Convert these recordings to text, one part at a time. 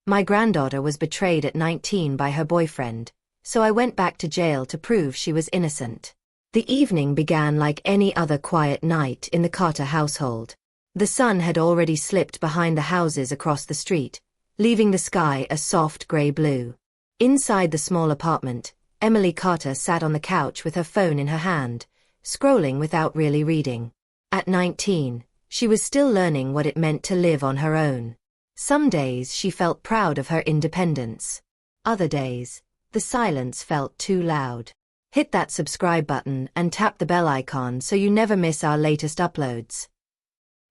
My granddaughter was betrayed at 19 by her boyfriend, so I went back to jail to prove she was innocent. The evening began like any other quiet night in the Carter household. The sun had already slipped behind the houses across the street, leaving the sky a soft gray blue. Inside the small apartment, Emily Carter sat on the couch with her phone in her hand, scrolling without really reading. At 19, she was still learning what it meant to live on her own. Some days she felt proud of her independence. Other days, the silence felt too loud. Hit that subscribe button and tap the bell icon so you never miss our latest uploads.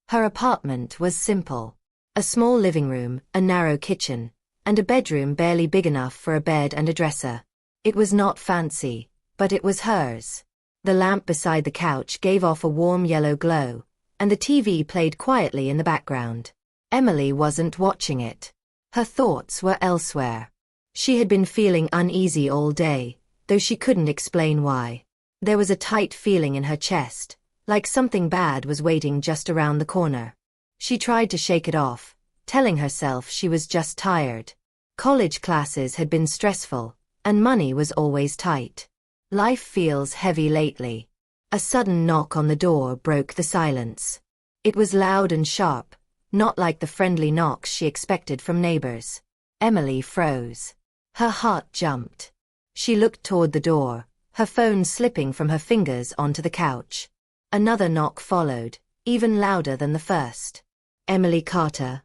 Her apartment was simple. A small living room, a narrow kitchen, and a bedroom barely big enough for a bed and a dresser. It was not fancy, but it was hers. The lamp beside the couch gave off a warm yellow glow, and the TV played quietly in the background. Emily wasn't watching it. Her thoughts were elsewhere. She had been feeling uneasy all day, though she couldn't explain why. There was a tight feeling in her chest, like something bad was waiting just around the corner. She tried to shake it off, telling herself she was just tired. College classes had been stressful, and money was always tight. Life feels heavy lately. A sudden knock on the door broke the silence. It was loud and sharp, not like the friendly knocks she expected from neighbors. Emily froze. Her heart jumped. She looked toward the door, her phone slipping from her fingers onto the couch. Another knock followed, even louder than the first. Emily Carter.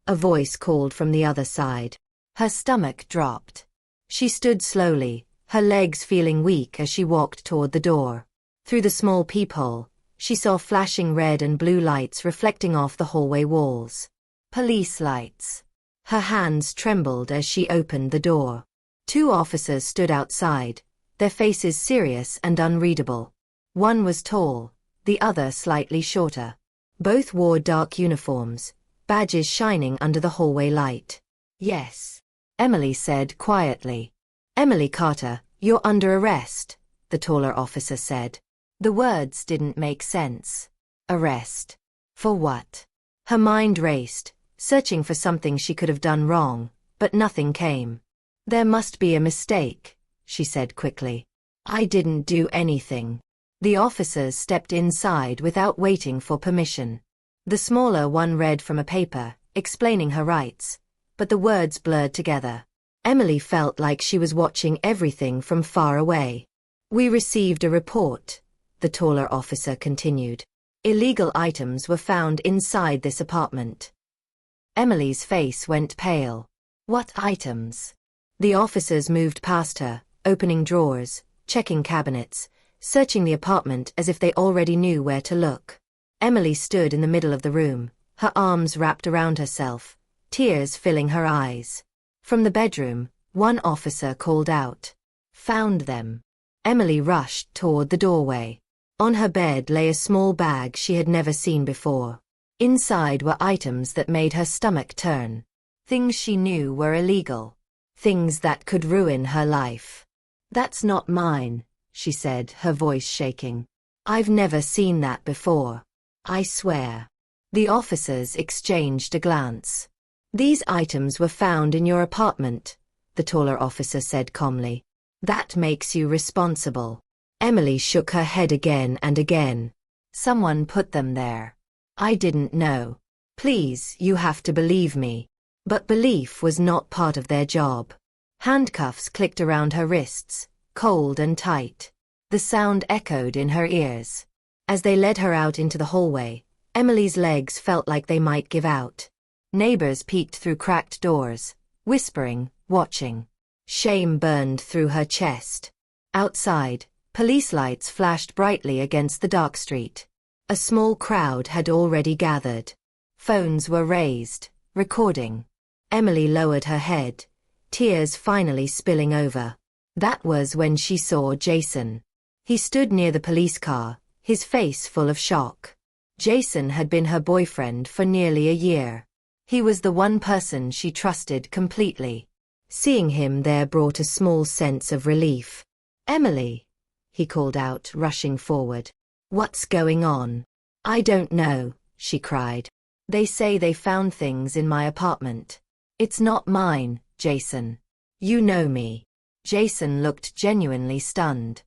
A voice called from the other side. Her stomach dropped. She stood slowly, her legs feeling weak as she walked toward the door. Through the small peephole, she saw flashing red and blue lights reflecting off the hallway walls. Police lights. Her hands trembled as she opened the door. 2 officers stood outside, their faces serious and unreadable. One was tall, the other slightly shorter. Both wore dark uniforms, badges shining under the hallway light. "Yes," Emily said quietly. "Emily Carter, you're under arrest," the taller officer said. The words didn't make sense. Arrest? For what? Her mind raced, searching for something she could have done wrong, but nothing came. "There must be a mistake," she said quickly. "I didn't do anything." The officers stepped inside without waiting for permission. The smaller one read from a paper, explaining her rights, but the words blurred together. Emily felt like she was watching everything from far away. "We received a report," the taller officer continued. "Illegal items were found inside this apartment." Emily's face went pale. "What items?" The officers moved past her, opening drawers, checking cabinets, searching the apartment as if they already knew where to look. Emily stood in the middle of the room, her arms wrapped around herself, tears filling her eyes. From the bedroom, one officer called out, "Found them." Emily rushed toward the doorway. On her bed lay a small bag she had never seen before. Inside were items that made her stomach turn. Things she knew were illegal. Things that could ruin her life. "That's not mine," she said, her voice shaking. "I've never seen that before. I swear." The officers exchanged a glance. "These items were found in your apartment," the taller officer said calmly. "That makes you responsible." Emily shook her head again and again. "Someone put them there. I didn't know. Please, you have to believe me." But belief was not part of their job. Handcuffs clicked around her wrists, cold and tight. The sound echoed in her ears. As they led her out into the hallway, Emily's legs felt like they might give out. Neighbors peeked through cracked doors, whispering, watching. Shame burned through her chest. Outside, police lights flashed brightly against the dark street. A small crowd had already gathered. Phones were raised, recording. Emily lowered her head, tears finally spilling over. That was when she saw Jason. He stood near the police car, his face full of shock. Jason had been her boyfriend for nearly a year. He was the one person she trusted completely. Seeing him there brought a small sense of relief. "Emily," he called out, rushing forward. "What's going on?" "I don't know," she cried. "They say they found things in my apartment. It's not mine, Jason. You know me. Jason looked genuinely stunned.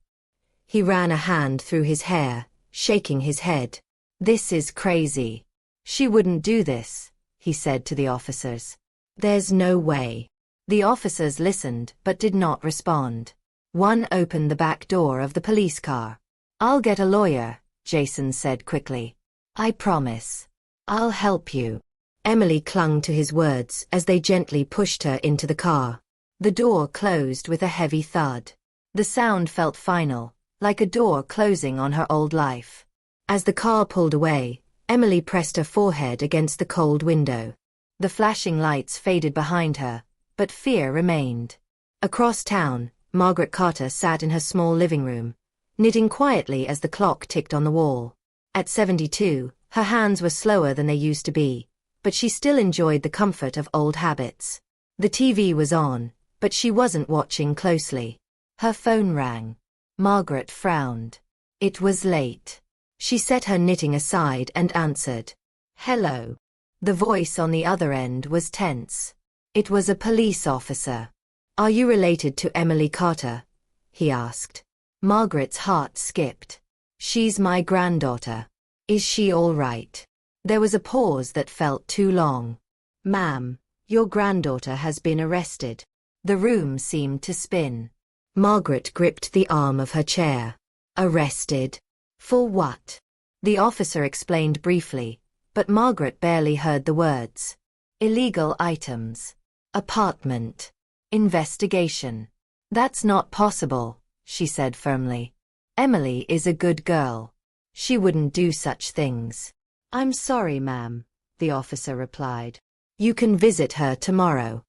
He ran a hand through his hair, shaking his head. This is crazy. She wouldn't do this, he said to the officers. There's no way. The officers listened but did not respond. One opened the back door of the police car. I'll get a lawyer, Jason said quickly. I promise. I'll help you. Emily clung to his words as they gently pushed her into the car. The door closed with a heavy thud. The sound felt final, like a door closing on her old life. As the car pulled away, Emily pressed her forehead against the cold window. The flashing lights faded behind her, but fear remained. Across town, Margaret Carter sat in her small living room, knitting quietly as the clock ticked on the wall. At 72, her hands were slower than they used to be, but she still enjoyed the comfort of old habits. The TV was on, but she wasn't watching closely. Her phone rang. Margaret frowned. It was late. She set her knitting aside and answered. Hello. The voice on the other end was tense. It was a police officer. Are you related to Emily Carter? He asked. Margaret's heart skipped. She's my granddaughter. Is she all right? There was a pause that felt too long. Ma'am, your granddaughter has been arrested. The room seemed to spin. Margaret gripped the arm of her chair. Arrested? For what? The officer explained briefly, but Margaret barely heard the words. Illegal items. Apartment. Investigation. That's not possible, she said firmly. Emily is a good girl. She wouldn't do such things. I'm sorry, ma'am, the officer replied. You can visit her tomorrow.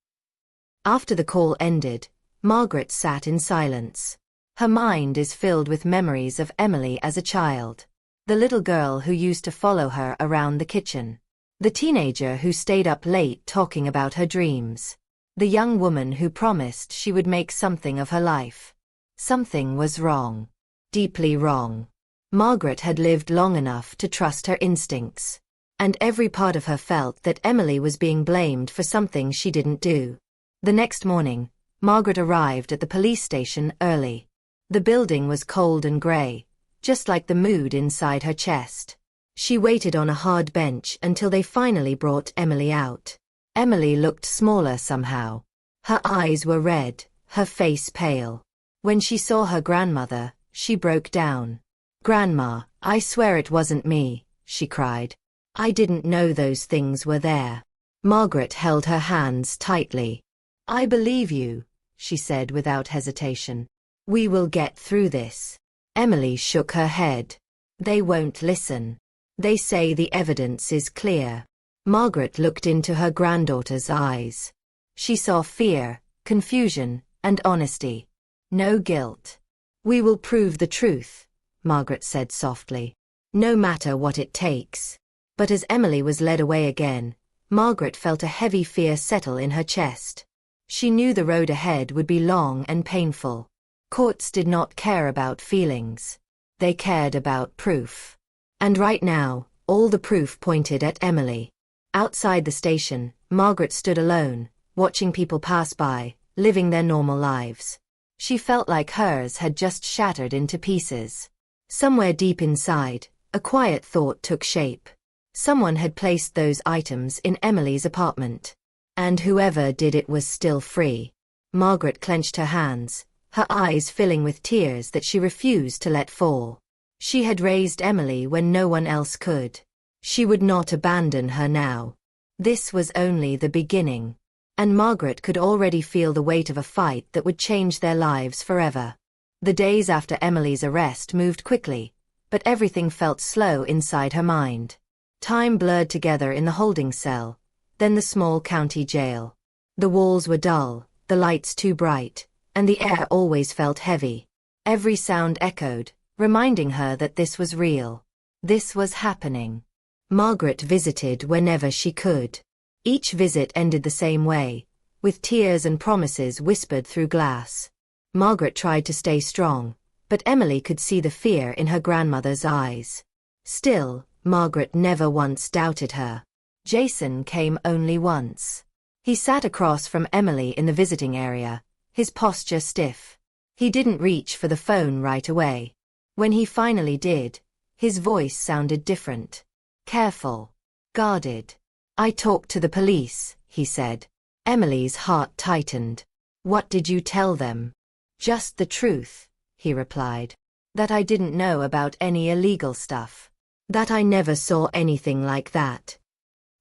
After the call ended, Margaret sat in silence. Her mind is filled with memories of Emily as a child. The little girl who used to follow her around the kitchen. The teenager who stayed up late talking about her dreams. The young woman who promised she would make something of her life. Something was wrong. Deeply wrong. Margaret had lived long enough to trust her instincts. And every part of her felt that Emily was being blamed for something she didn't do. The next morning, Margaret arrived at the police station early. The building was cold and grey, just like the mood inside her chest. She waited on a hard bench until they finally brought Emily out. Emily looked smaller somehow. Her eyes were red, her face pale. When she saw her grandmother, she broke down. Grandma, I swear it wasn't me, she cried. I didn't know those things were there. Margaret held her hands tightly. I believe you, she said without hesitation. We will get through this. Emily shook her head. They won't listen. They say the evidence is clear. Margaret looked into her granddaughter's eyes. She saw fear, confusion, and honesty. No guilt. We will prove the truth, Margaret said softly. No matter what it takes. But as Emily was led away again, Margaret felt a heavy fear settle in her chest. She knew the road ahead would be long and painful. Courts did not care about feelings. They cared about proof. And right now, all the proof pointed at Emily. Outside the station, Margaret stood alone, watching people pass by, living their normal lives. She felt like hers had just shattered into pieces. Somewhere deep inside, a quiet thought took shape. Someone had placed those items in Emily's apartment. And whoever did it was still free. Margaret clenched her hands, her eyes filling with tears that she refused to let fall. She had raised Emily when no one else could. She would not abandon her now. This was only the beginning. And Margaret could already feel the weight of a fight that would change their lives forever. The days after Emily's arrest moved quickly, but everything felt slow inside her mind. Time blurred together in the holding cell, then the small county jail. The walls were dull, the lights too bright, and the air always felt heavy. Every sound echoed, reminding her that this was real. This was happening. Margaret visited whenever she could. Each visit ended the same way, with tears and promises whispered through glass. Margaret tried to stay strong, but Emily could see the fear in her grandmother's eyes. Still, Margaret never once doubted her. Jason came only once. He sat across from Emily in the visiting area, his posture stiff. He didn't reach for the phone right away. When he finally did, his voice sounded different. Careful. Guarded. I talked to the police, he said. Emily's heart tightened. What did you tell them? Just the truth, he replied. That I didn't know about any illegal stuff. That I never saw anything like that.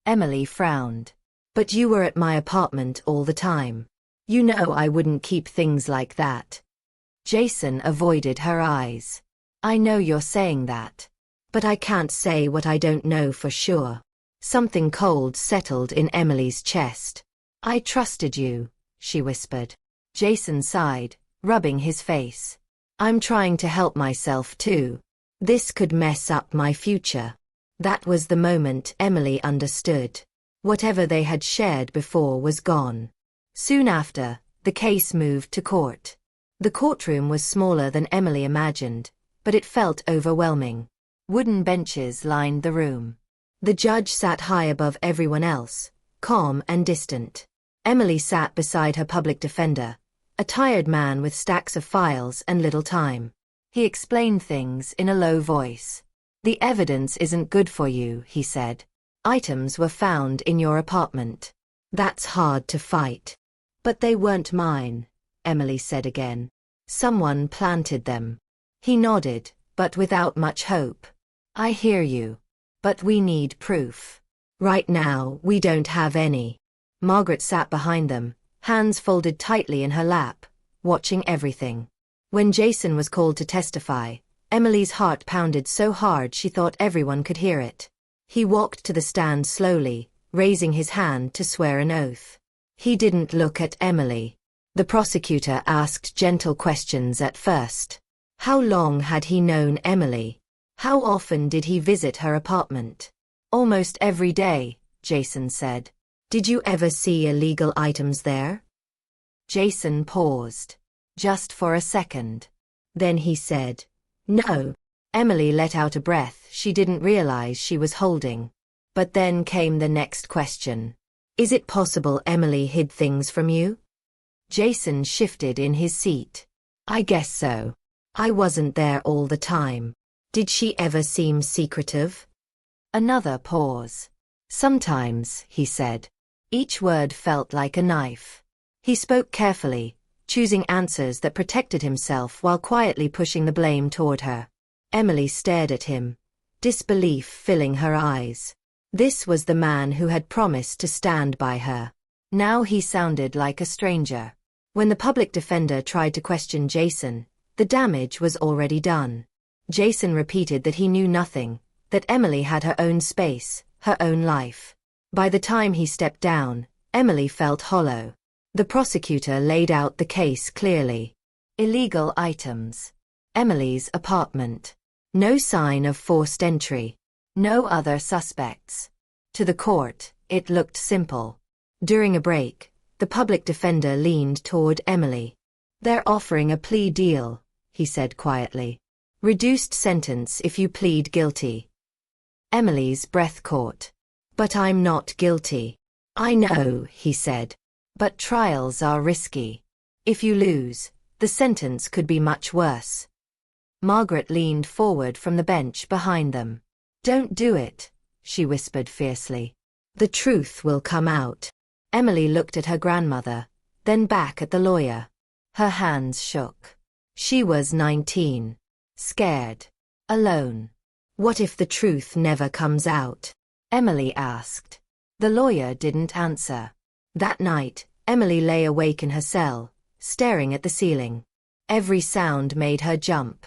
Emily frowned. But you were at my apartment all the time. You know I wouldn't keep things like that. Jason avoided her eyes. I know you're saying that. But I can't say what I don't know for sure. Something cold settled in Emily's chest. I trusted you, she whispered. Jason sighed, rubbing his face. I'm trying to help myself too. This could mess up my future. That was the moment Emily understood. Whatever they had shared before was gone. Soon after, the case moved to court. The courtroom was smaller than Emily imagined, but it felt overwhelming. Wooden benches lined the room. The judge sat high above everyone else, calm and distant. Emily sat beside her public defender, a tired man with stacks of files and little time. He explained things in a low voice. The evidence isn't good for you, he said. Items were found in your apartment. That's hard to fight. But they weren't mine, Emily said again. Someone planted them. He nodded, but without much hope. I hear you. But we need proof. Right now, we don't have any. Margaret sat behind them, hands folded tightly in her lap, watching everything. When Jason was called to testify, Emily's heart pounded so hard she thought everyone could hear it. He walked to the stand slowly, raising his hand to swear an oath. He didn't look at Emily. The prosecutor asked gentle questions at first. How long had he known Emily? How often did he visit her apartment? Almost every day, Jason said. Did you ever see illegal items there? Jason paused. Just for a second. Then he said, no. Emily let out a breath she didn't realize she was holding. But then came the next question. Is it possible Emily hid things from you? Jason shifted in his seat. I guess so. I wasn't there all the time. Did she ever seem secretive? Another pause. Sometimes, he said. Each word felt like a knife. He spoke carefully, choosing answers that protected himself while quietly pushing the blame toward her. Emily stared at him, disbelief filling her eyes. This was the man who had promised to stand by her. Now he sounded like a stranger. When the public defender tried to question Jason, the damage was already done. Jason repeated that he knew nothing, that Emily had her own space, her own life. By the time he stepped down, Emily felt hollow. The prosecutor laid out the case clearly. Illegal items. Emily's apartment. No sign of forced entry. No other suspects. To the court, it looked simple. During a break, the public defender leaned toward Emily. They're offering a plea deal, he said quietly. Reduced sentence if you plead guilty. Emily's breath caught. But I'm not guilty. I know, he said. But trials are risky. If you lose, the sentence could be much worse. Margaret leaned forward from the bench behind them. Don't do it, she whispered fiercely. The truth will come out. Emily looked at her grandmother, then back at the lawyer. Her hands shook. She was 19. Scared. Alone. What if the truth never comes out? Emily asked. The lawyer didn't answer. That night, Emily lay awake in her cell, staring at the ceiling. Every sound made her jump.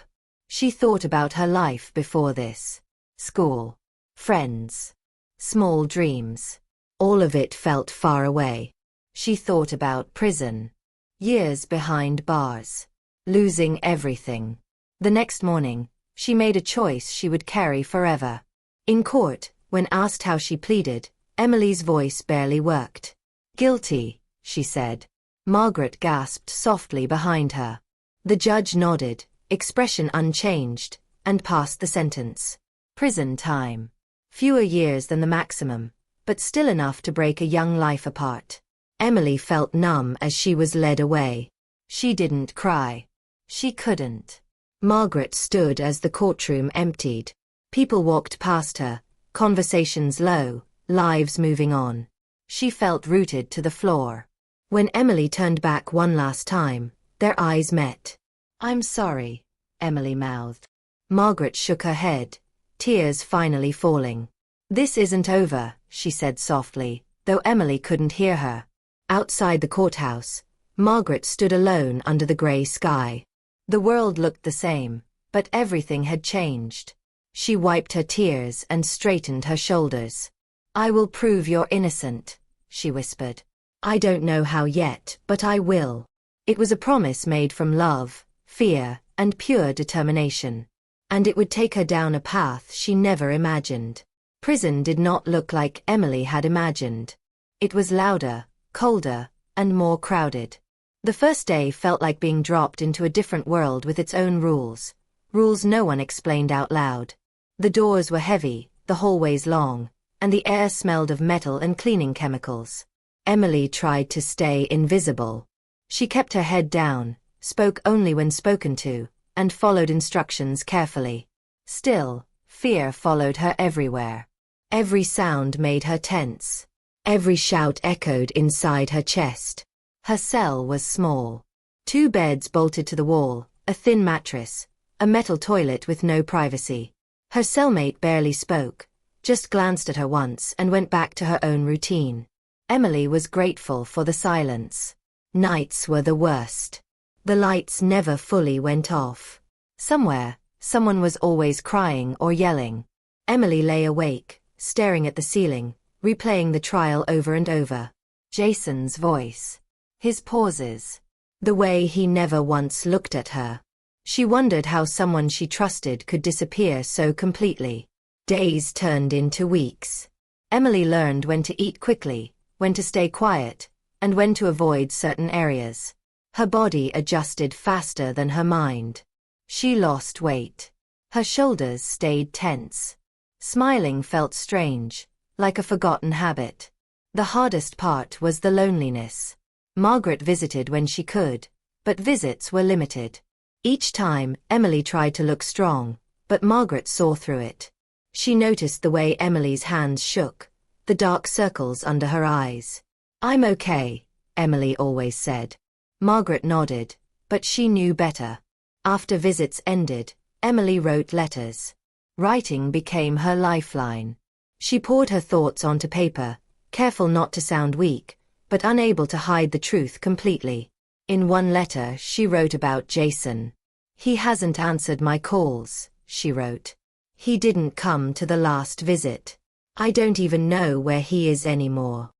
She thought about her life before this. School. Friends. Small dreams. All of it felt far away. She thought about prison. Years behind bars. Losing everything. The next morning, she made a choice she would carry forever. In court, when asked how she pleaded, Emily's voice barely worked. Guilty, she said. Margaret gasped softly behind her. The judge nodded, expression unchanged, and passed the sentence. Prison time. Fewer years than the maximum, but still enough to break a young life apart. Emily felt numb as she was led away. She didn't cry. She couldn't. Margaret stood as the courtroom emptied. People walked past her, conversations low, lives moving on. She felt rooted to the floor. When Emily turned back one last time, their eyes met. "I'm sorry," Emily mouthed. Margaret shook her head, tears finally falling. "This isn't over," she said softly, though Emily couldn't hear her. Outside the courthouse, Margaret stood alone under the gray sky. The world looked the same, but everything had changed. She wiped her tears and straightened her shoulders. "I will prove you're innocent," she whispered. "I don't know how yet, but I will." It was a promise made from love, fear, and pure determination. And it would take her down a path she never imagined. Prison did not look like Emily had imagined. It was louder, colder, and more crowded. The first day felt like being dropped into a different world with its own rules. Rules no one explained out loud. The doors were heavy, the hallways long, and the air smelled of metal and cleaning chemicals. Emily tried to stay invisible. She kept her head down, spoke only when spoken to, and followed instructions carefully. Still, fear followed her everywhere. Every sound made her tense. Every shout echoed inside her chest. Her cell was small. 2 beds bolted to the wall, a thin mattress, a metal toilet with no privacy. Her cellmate barely spoke, just glanced at her once and went back to her own routine. Emily was grateful for the silence. Nights were the worst. The lights never fully went off. Somewhere, someone was always crying or yelling. Emily lay awake, staring at the ceiling, replaying the trial over and over. Jason's voice. His pauses. The way he never once looked at her. She wondered how someone she trusted could disappear so completely. Days turned into weeks. Emily learned when to eat quickly, when to stay quiet, and when to avoid certain areas. Her body adjusted faster than her mind. She lost weight. Her shoulders stayed tense. Smiling felt strange, like a forgotten habit. The hardest part was the loneliness. Margaret visited when she could, but visits were limited. Each time, Emily tried to look strong, but Margaret saw through it. She noticed the way Emily's hands shook, the dark circles under her eyes. "I'm okay," Emily always said. Margaret nodded, but she knew better. After visits ended, Emily wrote letters. Writing became her lifeline. She poured her thoughts onto paper, careful not to sound weak, but unable to hide the truth completely. In one letter, she wrote about Jason. "He hasn't answered my calls," she wrote. "He didn't come to the last visit. I don't even know where he is anymore."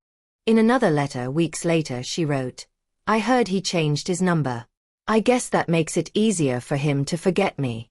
In another letter weeks later she wrote, "I heard he changed his number. I guess that makes it easier for him to forget me."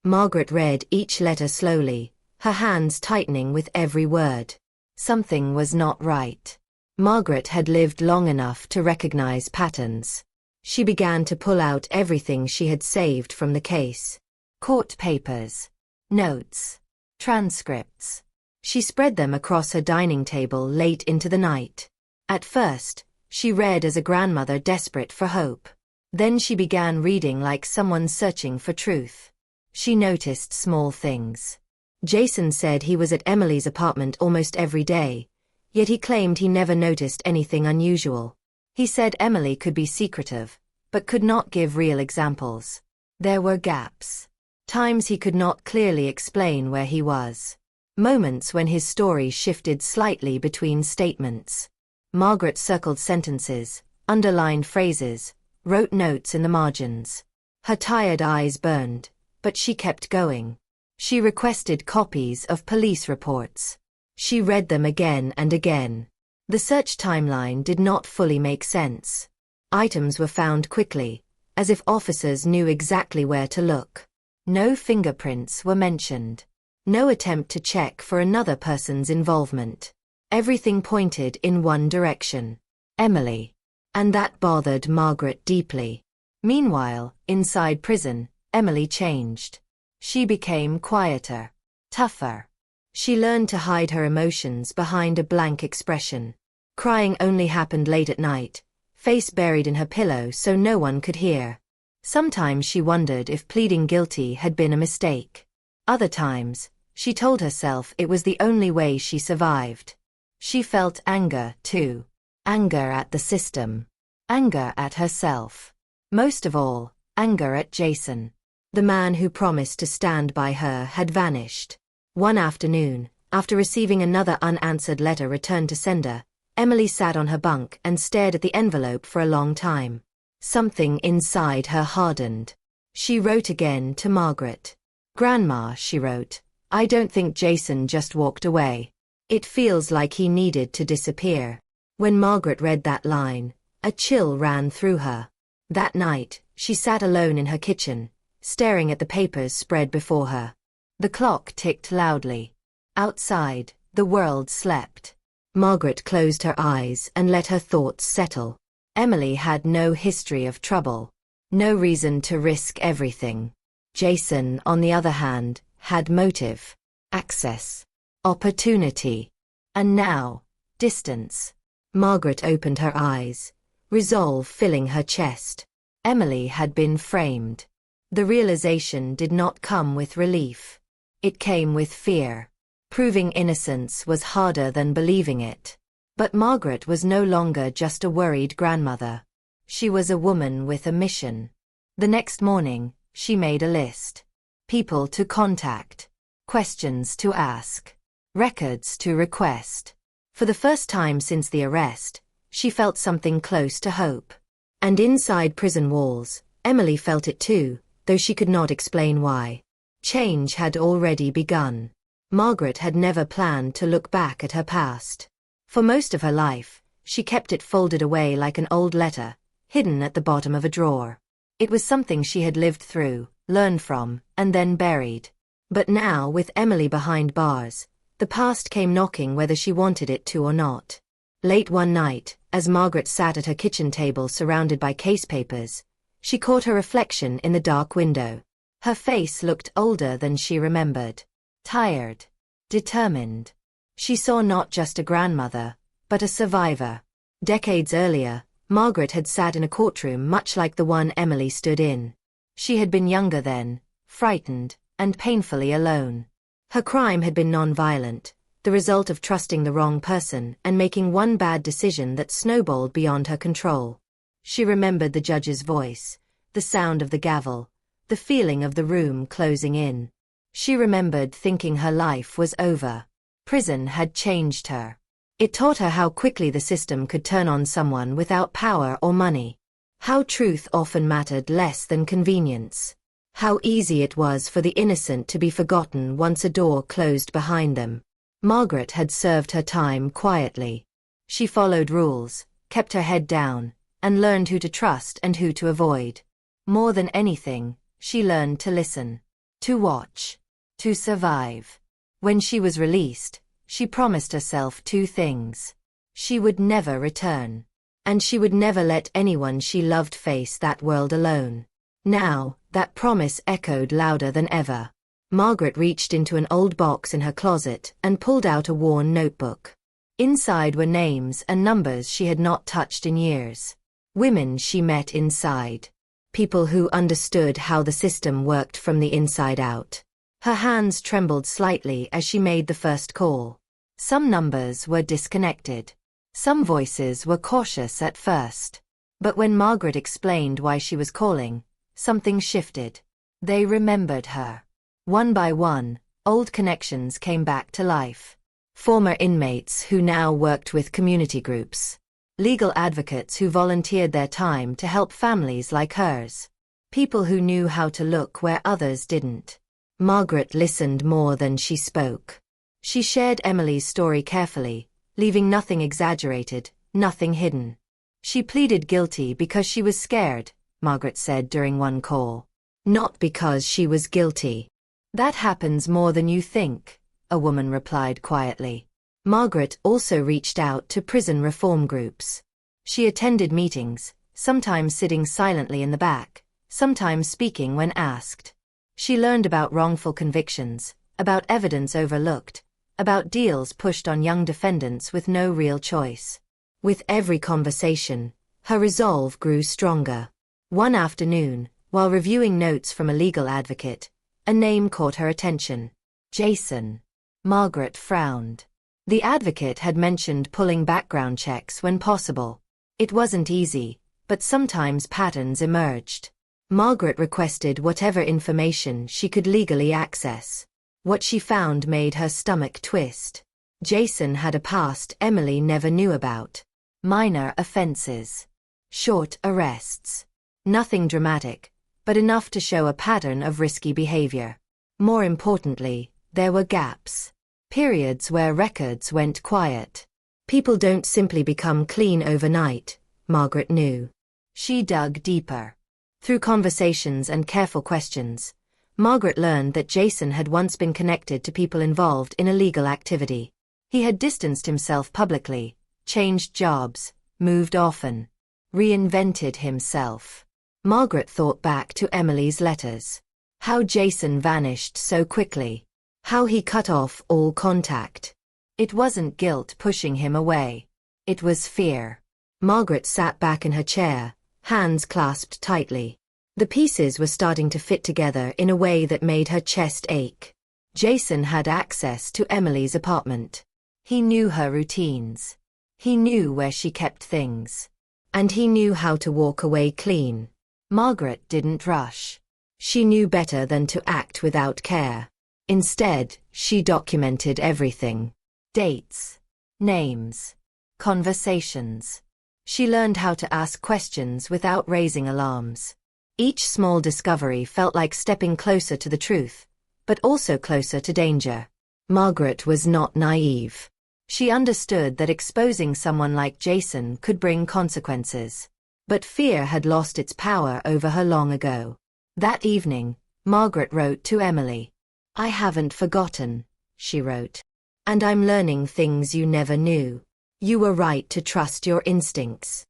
Margaret read each letter slowly, her hands tightening with every word. Something was not right. Margaret had lived long enough to recognize patterns. She began to pull out everything she had saved from the case. Court papers, notes, transcripts. She spread them across her dining table late into the night. At first, she read as a grandmother desperate for hope. Then she began reading like someone searching for truth. She noticed small things. Jason said he was at Emily's apartment almost every day, yet he claimed he never noticed anything unusual. He said Emily could be secretive, but could not give real examples. There were gaps. Times he could not clearly explain where he was. Moments when his story shifted slightly between statements. Margaret circled sentences, underlined phrases, wrote notes in the margins. Her tired eyes burned, but she kept going. She requested copies of police reports. She read them again and again. The search timeline did not fully make sense. Items were found quickly, as if officers knew exactly where to look. No fingerprints were mentioned. No attempt to check for another person's involvement. Everything pointed in one direction. Emily. And that bothered Margaret deeply. Meanwhile, inside prison, Emily changed. She became quieter, tougher. She learned to hide her emotions behind a blank expression. Crying only happened late at night, face buried in her pillow so no one could hear. Sometimes she wondered if pleading guilty had been a mistake. Other times, she told herself it was the only way she survived. She felt anger, too. Anger at the system. Anger at herself. Most of all, anger at Jason. The man who promised to stand by her had vanished. One afternoon, after receiving another unanswered letter returned to sender, Emily sat on her bunk and stared at the envelope for a long time. Something inside her hardened. She wrote again to Margaret. "Grandma," she wrote, "I don't think Jason just walked away. It feels like he needed to disappear." When Margaret read that line, a chill ran through her. That night, she sat alone in her kitchen, staring at the papers spread before her. The clock ticked loudly. Outside, the world slept. Margaret closed her eyes and let her thoughts settle. Emily had no history of trouble. No reason to risk everything. Jason, on the other hand, had motive, access, opportunity. And now, distance. Margaret opened her eyes, resolve filling her chest. Emily had been framed. The realization did not come with relief. It came with fear. Proving innocence was harder than believing it. But Margaret was no longer just a worried grandmother. She was a woman with a mission. The next morning, she made a list. People to contact. Questions to ask. Records to request. For the first time since the arrest, she felt something close to hope. And inside prison walls, Emily felt it too, though she could not explain why. Change had already begun. Margaret had never planned to look back at her past. For most of her life, she kept it folded away like an old letter, hidden at the bottom of a drawer. It was something she had lived through, learned from, and then buried. But now, with Emily behind bars, the past came knocking whether she wanted it to or not. Late one night, as Margaret sat at her kitchen table surrounded by case papers, she caught her reflection in the dark window. Her face looked older than she remembered. Tired. Determined. She saw not just a grandmother, but a survivor. Decades earlier, Margaret had sat in a courtroom much like the one Emily stood in. She had been younger then, frightened, and painfully alone. Her crime had been non-violent, the result of trusting the wrong person and making one bad decision that snowballed beyond her control. She remembered the judge's voice, the sound of the gavel, the feeling of the room closing in. She remembered thinking her life was over. Prison had changed her. It taught her how quickly the system could turn on someone without power or money. How truth often mattered less than convenience. How easy it was for the innocent to be forgotten once a door closed behind them. Margaret had served her time quietly. She followed rules, kept her head down, and learned who to trust and who to avoid. More than anything, she learned to listen, to watch, to survive. When she was released, she promised herself two things. She would never return. And she would never let anyone she loved face that world alone. Now, that promise echoed louder than ever. Margaret reached into an old box in her closet and pulled out a worn notebook. Inside were names and numbers she had not touched in years. Women she met inside. People who understood how the system worked from the inside out. Her hands trembled slightly as she made the first call. Some numbers were disconnected. Some voices were cautious at first. But when Margaret explained why she was calling, something shifted. They remembered her. One by one, old connections came back to life. Former inmates who now worked with community groups. Legal advocates who volunteered their time to help families like hers. People who knew how to look where others didn't. Margaret listened more than she spoke. She shared Emily's story carefully, leaving nothing exaggerated, nothing hidden. She pleaded guilty because she was scared, Margaret said during one call. Not because she was guilty. That happens more than you think, a woman replied quietly. Margaret also reached out to prison reform groups. She attended meetings, sometimes sitting silently in the back, sometimes speaking when asked. She learned about wrongful convictions, about evidence overlooked, about deals pushed on young defendants with no real choice. With every conversation, her resolve grew stronger. One afternoon, while reviewing notes from a legal advocate, a name caught her attention. Jason. Margaret frowned. The advocate had mentioned pulling background checks when possible. It wasn't easy, but sometimes patterns emerged. Margaret requested whatever information she could legally access. What she found made her stomach twist. Jason had a past Emily never knew about. Minor offenses. Short arrests. Nothing dramatic, but enough to show a pattern of risky behavior. More importantly, there were gaps. Periods where records went quiet. People don't simply become clean overnight, Margaret knew. She dug deeper. Through conversations and careful questions, Margaret learned that Jason had once been connected to people involved in illegal activity. He had distanced himself publicly, changed jobs, moved often, reinvented himself. Margaret thought back to Emily's letters. How Jason vanished so quickly. How he cut off all contact. It wasn't guilt pushing him away. It was fear. Margaret sat back in her chair, hands clasped tightly. The pieces were starting to fit together in a way that made her chest ache. Jason had access to Emily's apartment. He knew her routines. He knew where she kept things. And he knew how to walk away clean. Margaret didn't rush. She knew better than to act without care. Instead, she documented everything. Dates, names, conversations. She learned how to ask questions without raising alarms. Each small discovery felt like stepping closer to the truth, but also closer to danger. Margaret was not naive. She understood that exposing someone like Jason could bring consequences. But fear had lost its power over her long ago. That evening, Margaret wrote to Emily. "I haven't forgotten," she wrote. "And I'm learning things you never knew. You were right to trust your instincts."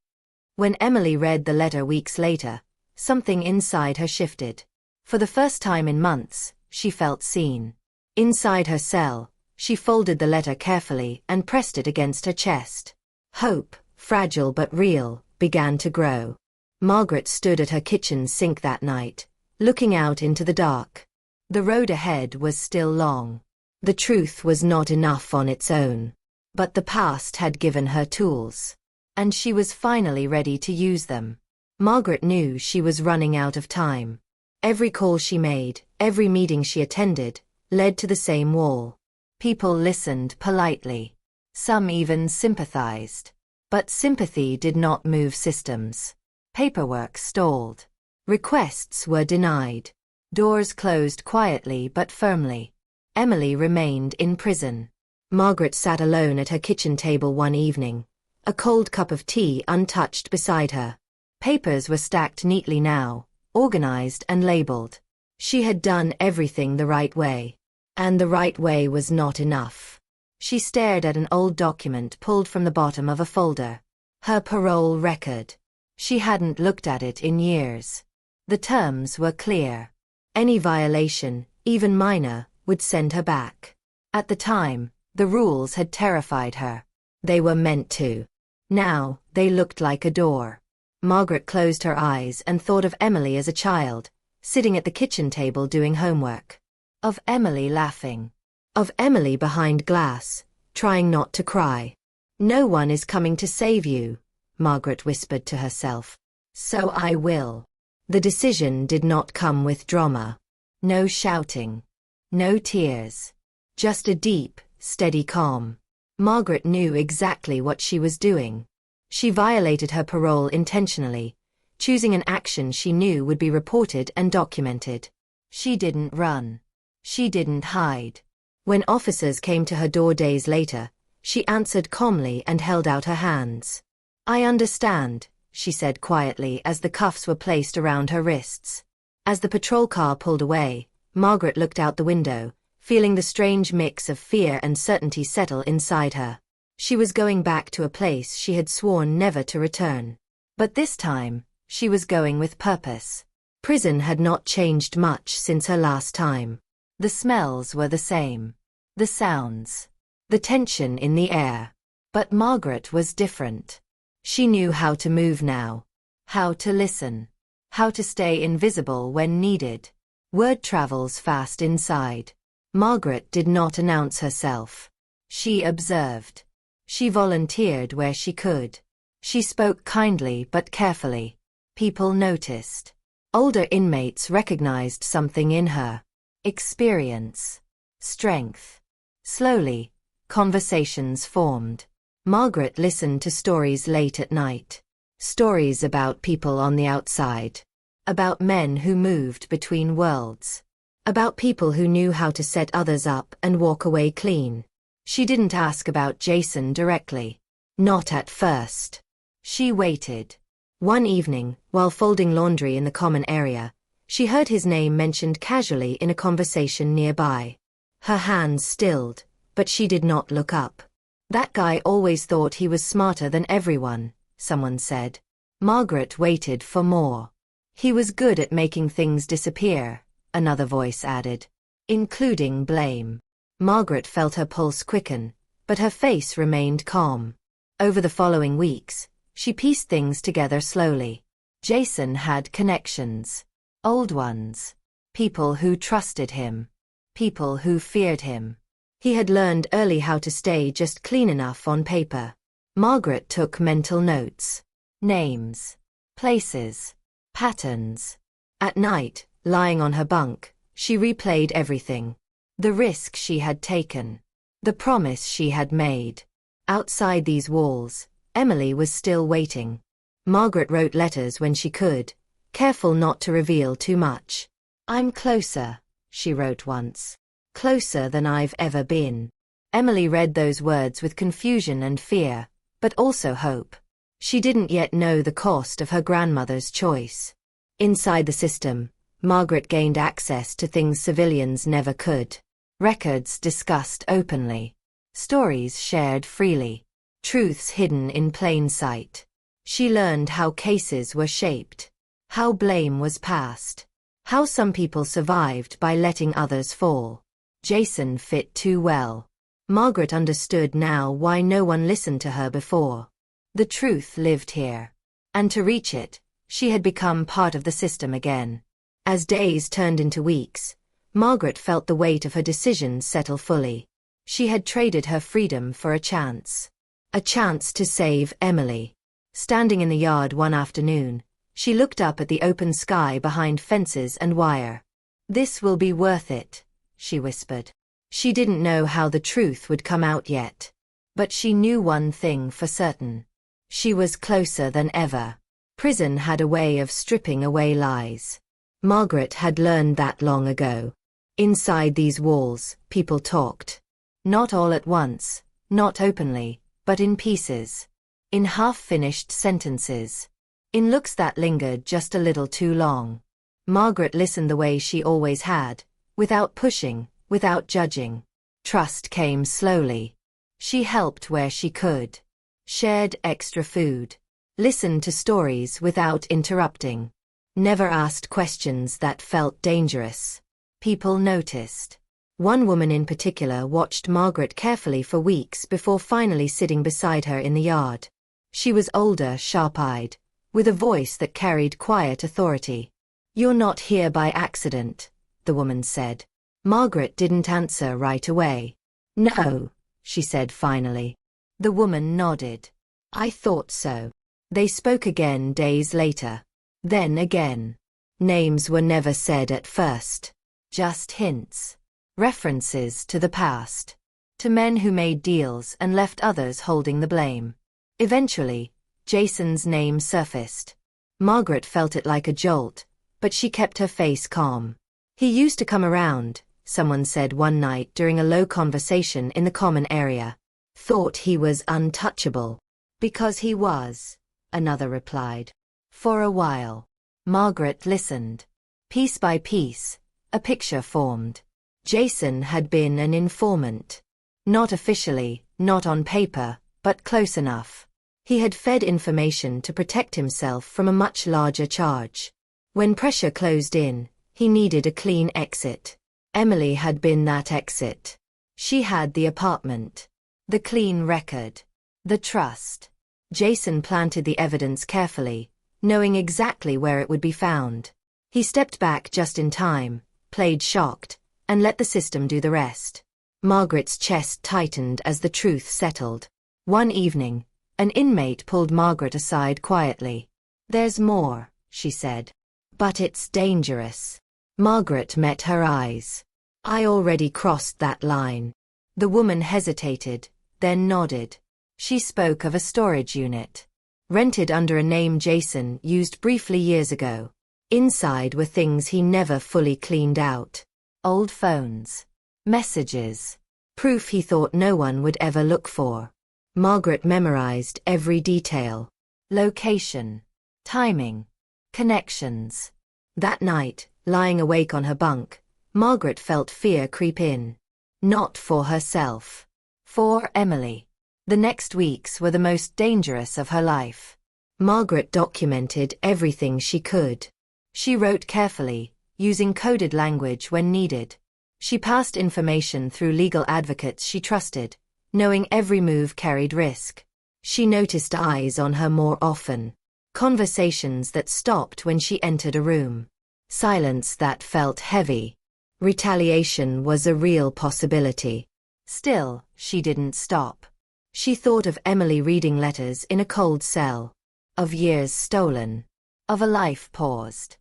When Emily read the letter weeks later, something inside her shifted. For the first time in months, she felt seen. Inside her cell, she folded the letter carefully and pressed it against her chest. Hope, fragile but real, began to grow. Margaret stood at her kitchen sink that night, looking out into the dark. The road ahead was still long. The truth was not enough on its own. But the past had given her tools. And she was finally ready to use them. Margaret knew she was running out of time. Every call she made, every meeting she attended, led to the same wall. People listened politely. Some even sympathized. But sympathy did not move systems. Paperwork stalled. Requests were denied. Doors closed quietly but firmly. Emily remained in prison. Margaret sat alone at her kitchen table one evening, a cold cup of tea untouched beside her. Papers were stacked neatly now, organized and labeled. She had done everything the right way. And the right way was not enough. She stared at an old document pulled from the bottom of a folder. Her parole record. She hadn't looked at it in years. The terms were clear. Any violation, even minor, would send her back. At the time, the rules had terrified her. They were meant to. Now, they looked like a door. Margaret closed her eyes and thought of Emily as a child, sitting at the kitchen table doing homework. Of Emily laughing. Of Emily behind glass, trying not to cry. "No one is coming to save you," Margaret whispered to herself. "So I will." The decision did not come with drama. No shouting. No tears. Just a deep, steady calm. Margaret knew exactly what she was doing. She violated her parole intentionally, choosing an action she knew would be reported and documented. She didn't run. She didn't hide. When officers came to her door days later, she answered calmly and held out her hands. "I understand," she said quietly as the cuffs were placed around her wrists. As the patrol car pulled away, Margaret looked out the window, feeling the strange mix of fear and certainty settle inside her. She was going back to a place she had sworn never to return. But this time, she was going with purpose. Prison had not changed much since her last time. The smells were the same. The sounds. The tension in the air. But Margaret was different. She knew how to move now. How to listen. How to stay invisible when needed. Word travels fast inside. Margaret did not announce herself. She observed. She volunteered where she could. She spoke kindly but carefully. People noticed. Older inmates recognized something in her. Experience. Strength. Slowly, conversations formed. Margaret listened to stories late at night. Stories about people on the outside. About men who moved between worlds. About people who knew how to set others up and walk away clean. She didn't ask about Jason directly. Not at first. She waited. One evening, while folding laundry in the common area, she heard his name mentioned casually in a conversation nearby. Her hands stilled, but she did not look up. That guy always thought he was smarter than everyone, someone said. Margaret waited for more. He was good at making things disappear, another voice added. Including blame. Margaret felt her pulse quicken, but her face remained calm. Over the following weeks, she pieced things together slowly. Jason had connections. Old ones. People who trusted him. People who feared him. He had learned early how to stay just clean enough on paper. Margaret took mental notes. Names. Places. Patterns. At night, lying on her bunk, she replayed everything. The risk she had taken. The promise she had made. Outside these walls, Emily was still waiting. Margaret wrote letters when she could, careful not to reveal too much. "I'm closer," she wrote once. "Closer than I've ever been." Emily read those words with confusion and fear, but also hope. She didn't yet know the cost of her grandmother's choice. Inside the system, Margaret gained access to things civilians never could. Records discussed openly. Stories shared freely. Truths hidden in plain sight. She learned how cases were shaped. How blame was passed. How some people survived by letting others fall. Jason fit too well. Margaret understood now why no one listened to her before. The truth lived here. And to reach it, she had become part of the system again. As days turned into weeks, Margaret felt the weight of her decisions settle fully. She had traded her freedom for a chance. A chance to save Emily. Standing in the yard one afternoon, she looked up at the open sky behind fences and wire. "This will be worth it," she whispered. She didn't know how the truth would come out yet. But she knew one thing for certain. She was closer than ever. Prison had a way of stripping away lies. Margaret had learned that long ago. Inside these walls, people talked. Not all at once, not openly, but in pieces. In half-finished sentences. In looks that lingered just a little too long. Margaret listened the way she always had, without pushing, without judging. Trust came slowly. She helped where she could. Shared extra food. Listened to stories without interrupting. Never asked questions that felt dangerous. People noticed. One woman in particular watched Margaret carefully for weeks before finally sitting beside her in the yard. She was older, sharp-eyed, with a voice that carried quiet authority. "You're not here by accident," the woman said. Margaret didn't answer right away. "No," she said finally. The woman nodded. "I thought so." They spoke again days later. Then again. Names were never said at first. Just hints. References to the past. To men who made deals and left others holding the blame. Eventually, Jason's name surfaced. Margaret felt it like a jolt, but she kept her face calm. "He used to come around," someone said one night during a low conversation in the common area. "Thought he was untouchable." "Because he was," another replied. For a while. Margaret listened. Piece by piece, a picture formed. Jason had been an informant. Not officially, not on paper, but close enough. He had fed information to protect himself from a much larger charge. When pressure closed in, he needed a clean exit. Emily had been that exit. She had the apartment. The clean record. The trust. Jason planted the evidence carefully, knowing exactly where it would be found. He stepped back just in time, played shocked, and let the system do the rest. Margaret's chest tightened as the truth settled. One evening, an inmate pulled Margaret aside quietly. "There's more," she said. "But it's dangerous." Margaret met her eyes. "I already crossed that line." The woman hesitated, then nodded. She spoke of a storage unit, rented under a name Jason used briefly years ago. Inside were things he never fully cleaned out. Old phones, messages, proof he thought no one would ever look for. Margaret memorized every detail. Location, timing, connections. That night, lying awake on her bunk, Margaret felt fear creep in. Not for herself. For Emily. The next weeks were the most dangerous of her life. Margaret documented everything she could. She wrote carefully, using coded language when needed. She passed information through legal advocates she trusted, knowing every move carried risk. She noticed eyes on her more often. Conversations that stopped when she entered a room. Silence that felt heavy. Retaliation was a real possibility. Still, she didn't stop. She thought of Emily reading letters in a cold cell. Of years stolen. Of a life paused.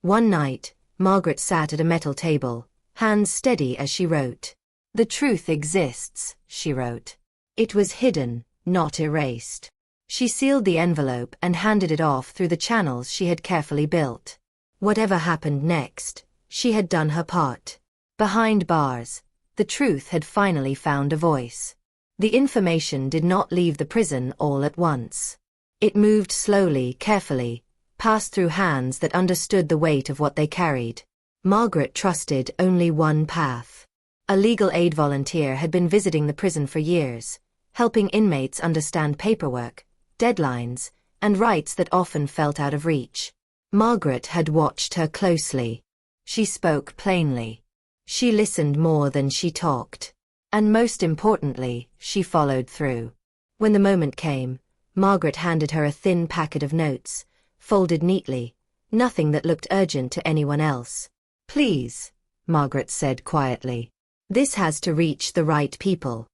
One night, Margaret sat at a metal table, hands steady as she wrote. "The truth exists," she wrote. It was hidden, not erased. She sealed the envelope and handed it off through the channels she had carefully built. Whatever happened next, she had done her part. Behind bars, the truth had finally found a voice. The information did not leave the prison all at once. It moved slowly, carefully, passed through hands that understood the weight of what they carried. Margaret trusted only one path. A legal aid volunteer had been visiting the prison for years, helping inmates understand paperwork, deadlines, and rights that often felt out of reach. Margaret had watched her closely. She spoke plainly. She listened more than she talked. And most importantly, she followed through. When the moment came, Margaret handed her a thin packet of notes, folded neatly, nothing that looked urgent to anyone else. "Please," Margaret said quietly. "This has to reach the right people."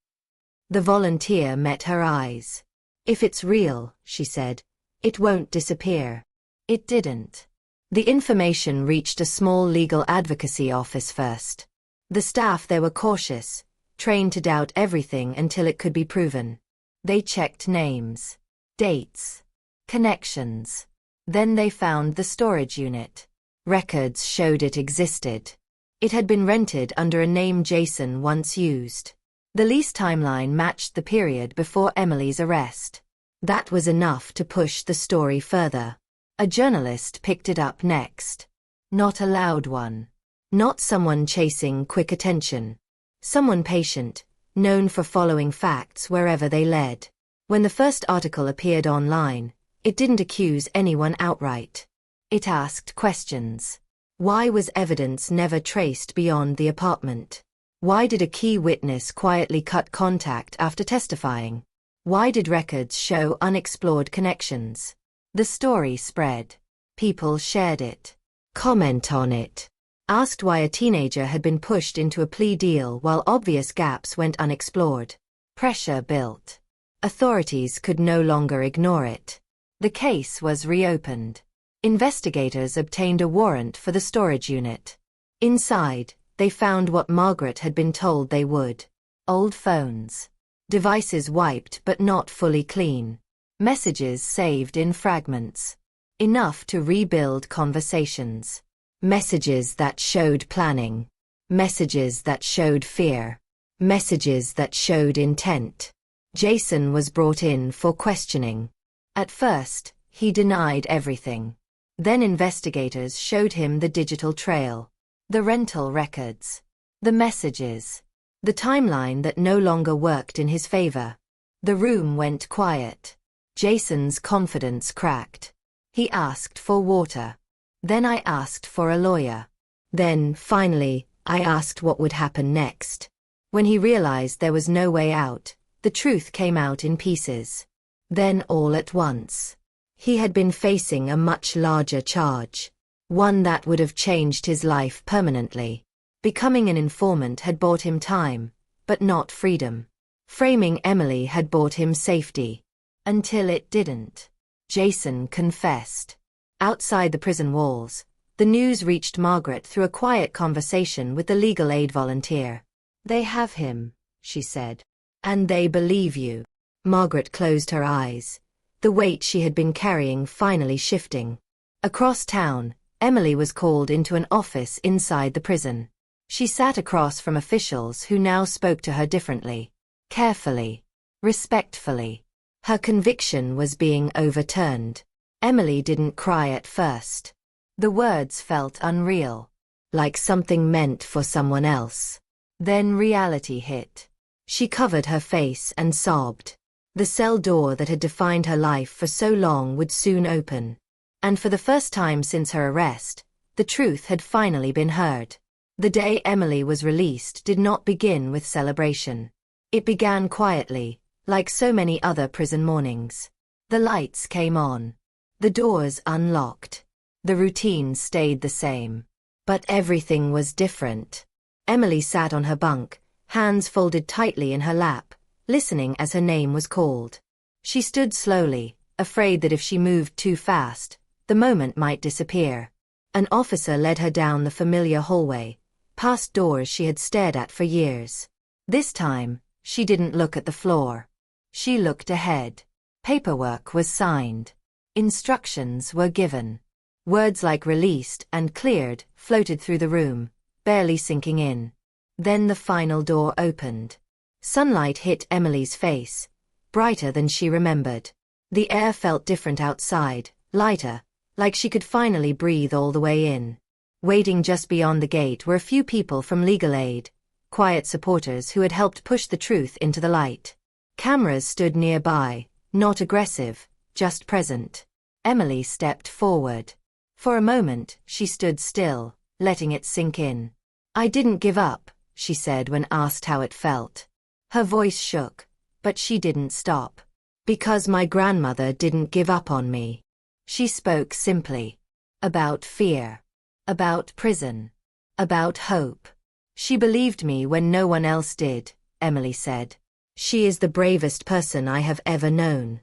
The volunteer met her eyes. "If it's real," she said, "it won't disappear." It didn't. The information reached a small legal advocacy office first. The staff there were cautious, trained to doubt everything until it could be proven. They checked names, dates, connections. Then they found the storage unit. Records showed it existed. It had been rented under a name Jason once used. The lease timeline matched the period before Emily's arrest. That was enough to push the story further. A journalist picked it up next. Not a loud one. Not someone chasing quick attention. Someone patient, known for following facts wherever they led. When the first article appeared online, it didn't accuse anyone outright. It asked questions. Why was evidence never traced beyond the apartment? Why did a key witness quietly cut contact after testifying? Why did records show unexplored connections? The story spread. People shared it. Comment on it. Asked why a teenager had been pushed into a plea deal while obvious gaps went unexplored. Pressure built. Authorities could no longer ignore it. The case was reopened. Investigators obtained a warrant for the storage unit. Inside, they found what Margaret had been told they would. Old phones. Devices wiped but not fully clean. Messages saved in fragments. Enough to rebuild conversations. Messages that showed planning. Messages that showed fear. Messages that showed intent. Jason was brought in for questioning. At first, he denied everything. Then investigators showed him the digital trail. The rental records. The messages. The timeline that no longer worked in his favor. The room went quiet. Jason's confidence cracked. He asked for water. Then I asked for a lawyer. Then, finally, I asked what would happen next. When he realized there was no way out, the truth came out in pieces. Then all at once, he had been facing a much larger charge. One that would have changed his life permanently. Becoming an informant had bought him time, but not freedom. Framing Emily had bought him safety. Until it didn't. Jason confessed. Outside the prison walls, the news reached Margaret through a quiet conversation with the legal aid volunteer. "They have him," she said. "And they believe you." Margaret closed her eyes, the weight she had been carrying finally shifting. Across town, Emily was called into an office inside the prison. She sat across from officials who now spoke to her differently. Carefully. Respectfully. Her conviction was being overturned. Emily didn't cry at first. The words felt unreal. Like something meant for someone else. Then reality hit. She covered her face and sobbed. The cell door that had defined her life for so long would soon open. And for the first time since her arrest, the truth had finally been heard. The day Emily was released did not begin with celebration. It began quietly, like so many other prison mornings. The lights came on. The doors unlocked. The routine stayed the same. But everything was different. Emily sat on her bunk, hands folded tightly in her lap, listening as her name was called. She stood slowly, afraid that if she moved too fast, the moment might disappear. An officer led her down the familiar hallway, past doors she had stared at for years. This time, she didn't look at the floor. She looked ahead. Paperwork was signed. Instructions were given. Words like released and cleared floated through the room, barely sinking in. Then the final door opened. Sunlight hit Emily's face, brighter than she remembered. The air felt different outside, lighter, like she could finally breathe all the way in. Waiting just beyond the gate were a few people from legal aid, quiet supporters who had helped push the truth into the light. Cameras stood nearby, not aggressive, just present. Emily stepped forward. For a moment, she stood still, letting it sink in. "I didn't give up," she said when asked how it felt. Her voice shook, but she didn't stop. "Because my grandmother didn't give up on me." She spoke simply. About fear. About prison. About hope. "She believed me when no one else did," Emily said. "She is the bravest person I have ever known."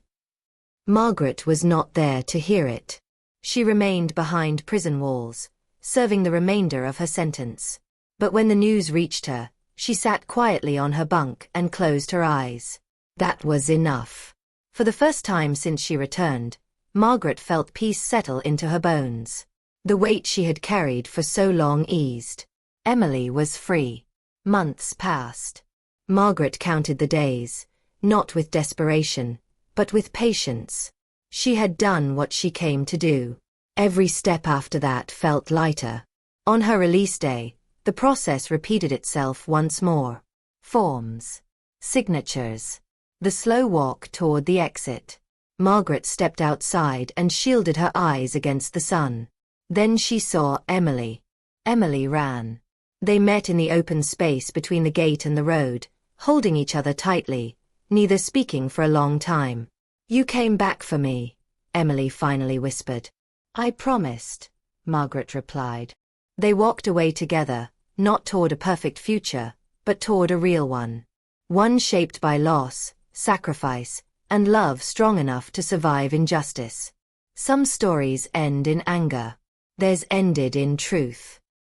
Margaret was not there to hear it. She remained behind prison walls, serving the remainder of her sentence. But when the news reached her, she sat quietly on her bunk and closed her eyes. That was enough. For the first time since she returned, Margaret felt peace settle into her bones. The weight she had carried for so long eased. Emily was free. Months passed. Margaret counted the days, not with desperation, but with patience. She had done what she came to do. Every step after that felt lighter. On her release day, the process repeated itself once more. Forms. Signatures. The slow walk toward the exit. Margaret stepped outside and shielded her eyes against the sun. Then she saw Emily. Emily ran. They met in the open space between the gate and the road, holding each other tightly, neither speaking for a long time. "You came back for me," Emily finally whispered. "I promised," Margaret replied. They walked away together, not toward a perfect future, but toward a real one. One shaped by loss, sacrifice, and love strong enough to survive injustice. Some stories end in anger. Theirs ended in truth.